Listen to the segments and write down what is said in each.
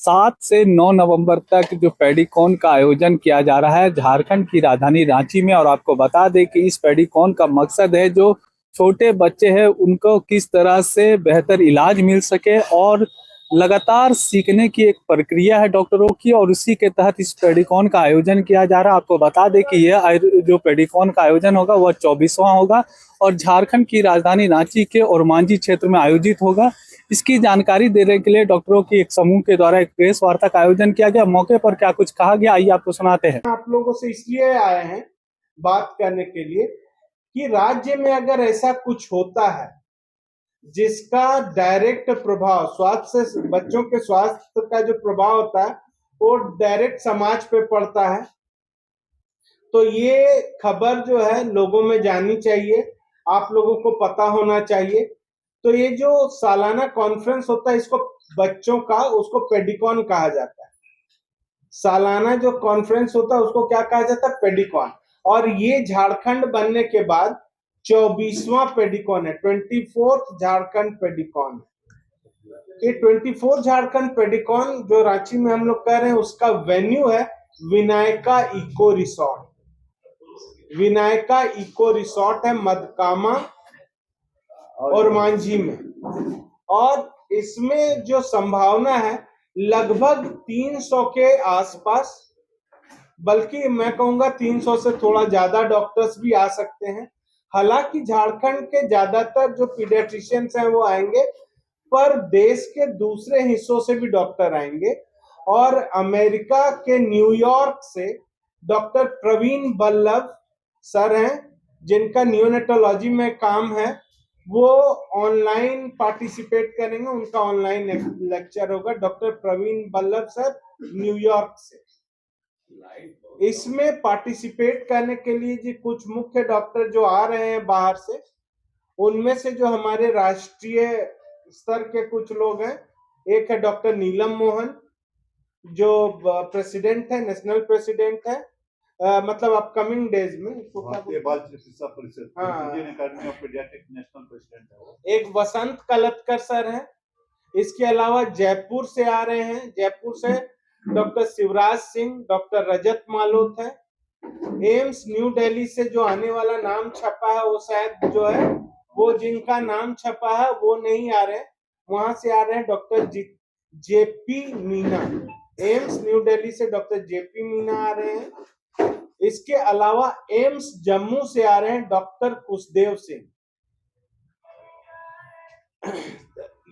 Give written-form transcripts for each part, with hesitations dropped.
7 से 9 नवंबर तक जो पेडिकॉन का आयोजन किया जा रहा है झारखंड की राजधानी रांची में। और आपको बता दें कि इस पेडिकॉन का मकसद है जो छोटे बच्चे हैं उनको किस तरह से बेहतर इलाज मिल सके और लगातार सीखने की एक प्रक्रिया है डॉक्टरों की, और उसी के तहत इस पेडिकॉन का आयोजन किया जा रहा है। आपको बता दें कि यह जो पेडिकॉन का आयोजन होगा वह 24वां होगा और झारखंड की राजधानी रांची के ओरमांझी क्षेत्र में आयोजित होगा। इसकी जानकारी देने के लिए डॉक्टरों की एक समूह के द्वारा एक प्रेस वार्ता का आयोजन किया गया। मौके पर क्या कुछ कहा गया, आइए आपको सुनाते हैं। आप लोगों से इसलिए आए हैं बात करने के लिए कि राज्य में अगर ऐसा कुछ होता है जिसका डायरेक्ट प्रभाव स्वास्थ्य से बच्चों के स्वास्थ्य का जो प्रभाव होता है वो डायरेक्ट समाज पे पड़ता है, तो ये खबर जो है लोगों में जानी चाहिए, आप लोगों को पता होना चाहिए। तो ये जो सालाना कॉन्फ्रेंस होता है इसको बच्चों का उसको पेडिकॉन कहा जाता है। सालाना जो कॉन्फ्रेंस होता है उसको क्या कहा जाता है? पेडिकॉन। और ये झारखंड बनने के बाद 24वां पेडिकॉन है, 24th झारखंड पेडिकॉन। ये 24 झारखंड पेडिकॉन जो रांची में हम लोग कह रहे हैं उसका वेन्यू है Vinayaka eco resort. Vinayaka eco resort है मदकामा और मांझी में, और इसमें जो संभावना है लगभग 300 के आसपास, बल्कि मैं कहूंगा 300 से थोड़ा ज्यादा डॉक्टर्स भी आ सकते हैं। हालांकि झारखंड के ज्यादातर जो पीडियाट्रिशियंस हैं वो आएंगे, पर देश के दूसरे हिस्सों से भी डॉक्टर आएंगे। और अमेरिका के न्यूयॉर्क से डॉक्टर प्रवीण बल्लभ सर हैं जिनका नियोनेटोलॉजी में काम है, वो ऑनलाइन पार्टिसिपेट करेंगे। उनका ऑनलाइन लेक्चर होगा। Doctor Praveen Ballabh sir New York से। इसमें पार्टिसिपेट करने के लिए जी कुछ मुख्य डॉक्टर जो आ रहे हैं बाहर से, उनमें से जो हमारे राष्ट्रीय स्तर के कुछ लोग हैं, एक है डॉक्टर नीलम मोहन जो प्रेसिडेंट है, नेशनल प्रेसिडेंट है, मतलब अपकमिंग डेज में बाल चिकित्सा परिषद, Indian academy of paediatric national president है वो। एक वसंत कलतकर सर हैं। इसके अलावा जयपुर से आ रहे हैं, जयपुर से डॉक्टर शिवराज सिंह, डॉक्टर रजत मालोत है। एम्स न्यू दिल्ली से जो आने वाला नाम छपा है वो शायद जो है वो जिनका नाम छपा है वो नहीं आ रहे, वहां से आ रहे हैं doctor JP Meena. AIIMS new Delhi से डॉक्टर जेपी मीना आ रहे हैं। इसके अलावा एम्स जम्मू से आ रहे हैं डॉक्टर कुशदेव सिंह।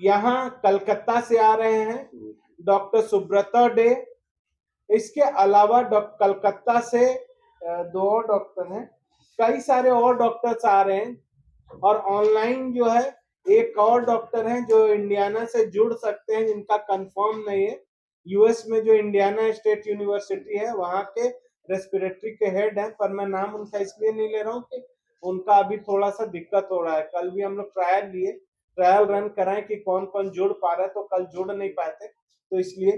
यहाँ कलकत्ता से आ रहे हैं डॉक्टर सुब्रता डे। इसके अलावा कलकत्ता से 2 और डॉक्टर हैं, कई सारे और डॉक्टर्स आ रहे हैं। और ऑनलाइन जो है एक और डॉक्टर हैं जो इंडियाना से जुड़ सकते हैं, जिनका कंफर्म नहीं है। यूएस में जो इंडियाना स्टेट यूनिवर्सिटी है वहां के रेस्पिरेटरी के हेड हैं, पर मैं नाम उनका इसलिए नहीं ले रहा हूँ कि उनका अभी थोड़ा सा दिक्कत हो रहा है। कल भी हम लोग ट्रायल रन कराएं कि कौन कौन जुड़ पा रहा है, तो कल जुड़ नहीं पाते, तो इसलिए।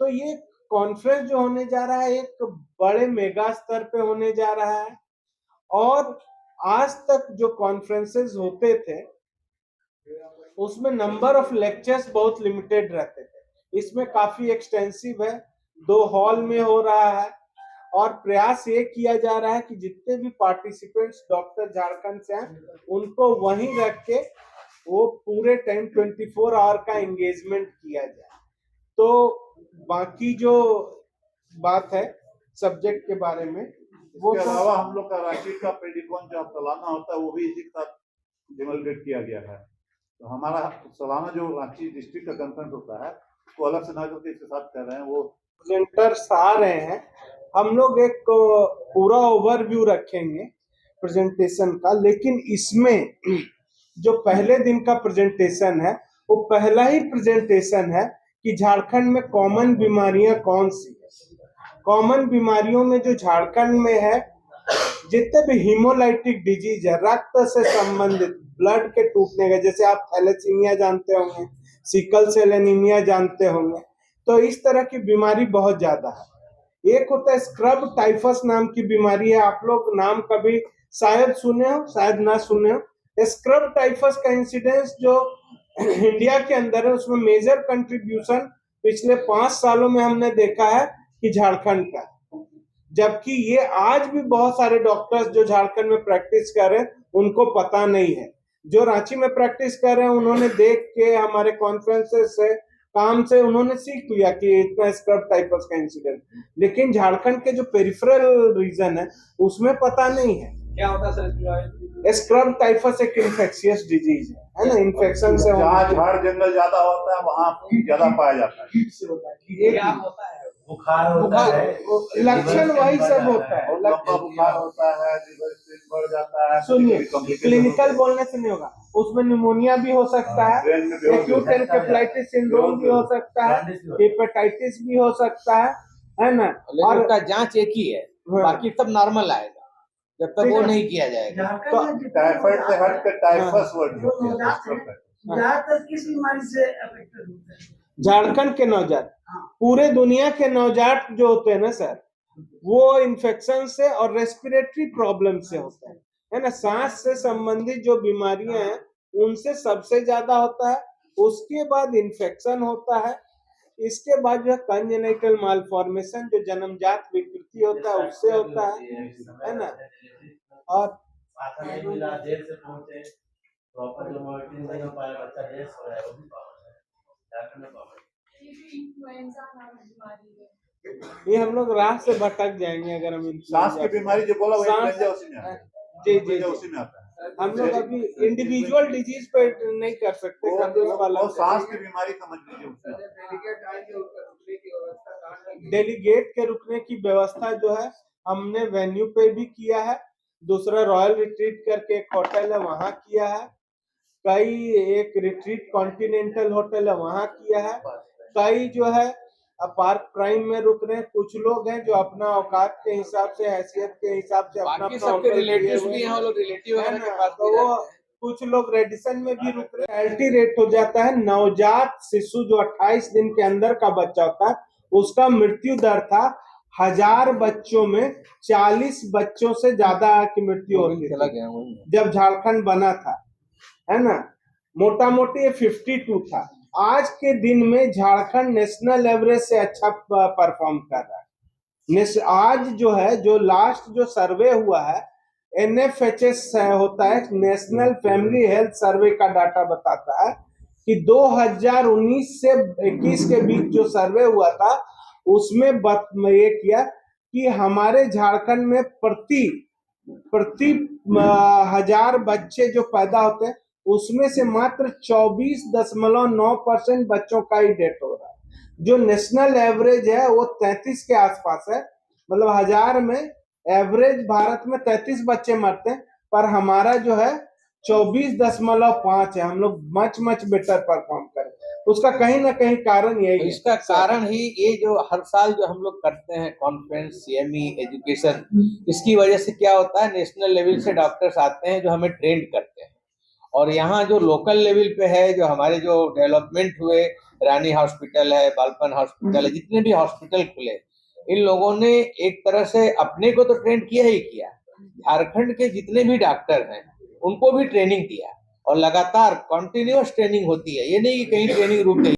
तो ये कॉन्फ्रेंस जो होने जा रहा है एक बड़े मेगा स्तर पे होने जा रहा है। और आज तक जो कॉन्फ्रेंसेस होते थे उसमें नंबर ऑफ लेक्चर्स बहुत लिमिटेड रहते थे। इसमें काफी एक्सटेंसिव है, 2 हॉल में हो रहा है। और प्रयास ये किया जा रहा है कि जितने भी पार्टिसिपेंट्स डॉक्टर झारखंड से हैं उनको वहीं रख के वो पूरे टाइम 24 आवर का एंगेजमेंट किया जाए। तो बाकी जो बात है सब्जेक्ट के बारे में, वो के अलावा हम लोग का रांची का पेडिकॉन जो सालाना होता है वो भी इसी के साथ डिमोल्गेट किया गया है। तो हमारा सालाना जो रांची डिस्ट्रिक्ट का कॉन्फ्रेंस होता है उसको अलग से ना करके इसके साथ कर रहे हैं। वो प्रेजेंटर्स आ रहे हैं, हम लोग एक पूरा ओवरव्यू रखेंगे प्रेजेंटेशन का। लेकिन इसमें जो पहले दिन का प्रेजेंटेशन है वो पहला ही प्रेजेंटेशन है कि झारखंड में कॉमन बीमारियां कौन सी है। कॉमन बीमारियों में जो झारखंड में है, जितने भी हीमोलाइटिक डिजीज है, रक्त से संबंधित, ब्लड के टूटने का, जैसे आप थैलेसीमिया जानते होंगे, सिकल सेल एनीमिया जानते होंगे, तो इस तरह की बीमारी बहुत ज्यादा है। एक होता है स्क्रब टाइफस नाम की बीमारी है, आप लोग नाम कभी शायद सुने हो शायद ना सुने हो। स्क्रब टाइफस का इंसिडेंस जो इंडिया के अंदर है उसमें मेजर कंट्रीब्यूशन पिछले 5 सालों में हमने देखा है कि झारखंड का, जबकि ये आज भी बहुत सारे डॉक्टर्स जो झारखंड में प्रैक्टिस कर रहे हैं उनको पता नहीं है। जो रांची में प्रैक्टिस कर रहे हैं उन्होंने देख के हमारे कॉन्फ्रेंसेस से काम से उन्होंने सीख लिया कि इतना स्क्रब टाइफस का इंसिडेंट, लेकिन झारखंड के जो पेरिफेरल रीजन है उसमें पता नहीं है। क्या होता है सर? स्क्रब टाइफस एक इन्फेक्शियस डिजीज है ना, इन्फेक्शन से जहाँ झाड़ जंगल ज्यादा होता है वहाँ ज्यादा पाया जाता है। क्या होता है? बुखार होता है, लक्षण वही सब होता है। बहुत लंबा बुखार होता है, लिवर स्टेज बढ़ जाता है। सुनिए, complication क्लिनिकल होता बोलने से नहीं होगा, उसमें निमोनिया भी हो सकता है, ब्रेन में बेहोश एक्यूट हो सकता है। एन्केफेलाइटिस सिंड्रोम भी हो सकता है, हेपेटाइटिस भी हो सकता है ना। और उसका जांच एक ही है, हाँ। बाकी सब नॉर्मल आएगा जब तक वो नहीं किया जाएगा। टाइफाइड से हट के टाइफस वर्ड होती है। ज्यादातर किस बीमारी से अफेक्टेड होते हैं? झारखंड के नवजात, पूरे दुनिया के नवजात जो होते हैं ना सर, वो इन्फेक्शन से और रेस्पिरेटरी प्रॉब्लम से होते हैं, है ना। सांस से संबंधित जो बीमारियां हैं उनसे सबसे ज्यादा होता है, उसके बाद इन्फेक्शन होता है, इसके बाद जो कंजेनिटल मालफॉर्मेशन जो जन्मजात विकृति होता है उससे होता है ना। और देर से पहुंचे, प्रॉपर जो मॉनिटरिंग नहीं हो पाया, बच्चा देर से हो रहा है, वो भी पावर है, झारखंड में पावर है। ये हम लोग राह से भटक जाएंगे अगर हम सांस की बीमारी जो बोला वही सांस- प्लेंजा उसी में आता है। जी प्लेंजा उसी में आता है। हम लोग अभी इंडिविजुअल डिजीज पे नहीं कर सकते, वो सांस की बीमारी समझ लीजिए उसमें। डेलीगेट के रुकने की व्यवस्था जो है हमने वेन्यू पे भी किया है, दूसरा रॉयल रिट्रीट करके एक होटल है वहां किया है, कई एक रिट्रीट कॉन्टिनेंटल होटल है वहां किया है, कई जो है पार्क प्राइम में रुक रहे हैं। कुछ लोग हैं जो अपना औकात के हिसाब से, हैसियत के हिसाब से अपना बाकी अपना सबके होटल लिए रिलेटिव्स हुए भी हैं। हैं, वो लोग रिलेटिव है वगैरह ना, के पास तो भी वो रहते हैं। कुछ लोग रेडिसन में भी रुक रहे हैं। मोर्टेलिटी रेट हो जाता है, नवजात शिशु जो 28 दिन के अंदर का बच्चा होता है उसका मृत्यु दर था 1000 बच्चों में 40 बच्चों से ज्यादा की मृत्यु होती चला थी गया वही। जब झारखंड बना था, है ना। मोटा मोटी ये 52 था। आज के दिन में झारखंड नेशनल एवरेज से अच्छा परफॉर्म कर रहा है। आज जो है, जो लास्ट जो सर्वे हुआ है NFHS होता है, नेशनल फैमिली हेल्थ सर्वे का डाटा बताता है कि 2019 से 21 के बीच जो सर्वे हुआ था उसमें ये किया कि हमारे झारखंड में प्रति 1000 बच्चे जो पैदा होते हैं उसमें से मात्र 24.9% बच्चों का ही डेथ हो रहा है। जो नेशनल एवरेज है वो 33 के आसपास है, मतलब 1000 में एवरेज भारत में 33 बच्चे मरते हैं, पर हमारा जो है 24.5 है। हम लोग मच बेटर परफॉर्म करें, उसका कहीं ना कहीं कारण यही है। इसका कारण ही ये जो हर साल जो हम लोग करते हैं कॉन्फ्रेंस, CME एजुकेशन, इसकी वजह से क्या होता है, नेशनल लेवल से डॉक्टर्स आते हैं जो हमें ट्रेंड करते हैं, और यहाँ जो लोकल लेवल पे है, जो हमारे जो डेवलपमेंट हुए, रानी हॉस्पिटल है, बालपन हॉस्पिटल है, जितने भी हॉस्पिटल खुले, इन लोगों ने एक तरह से अपने को तो ट्रेंड किया ही किया, झारखंड के जितने भी डॉक्टर हैं उनको भी ट्रेनिंग दिया, और लगातार कंटिन्यूअस ट्रेनिंग होती है। ये नहीं कि कहीं ट्रेनिंग रुक गई।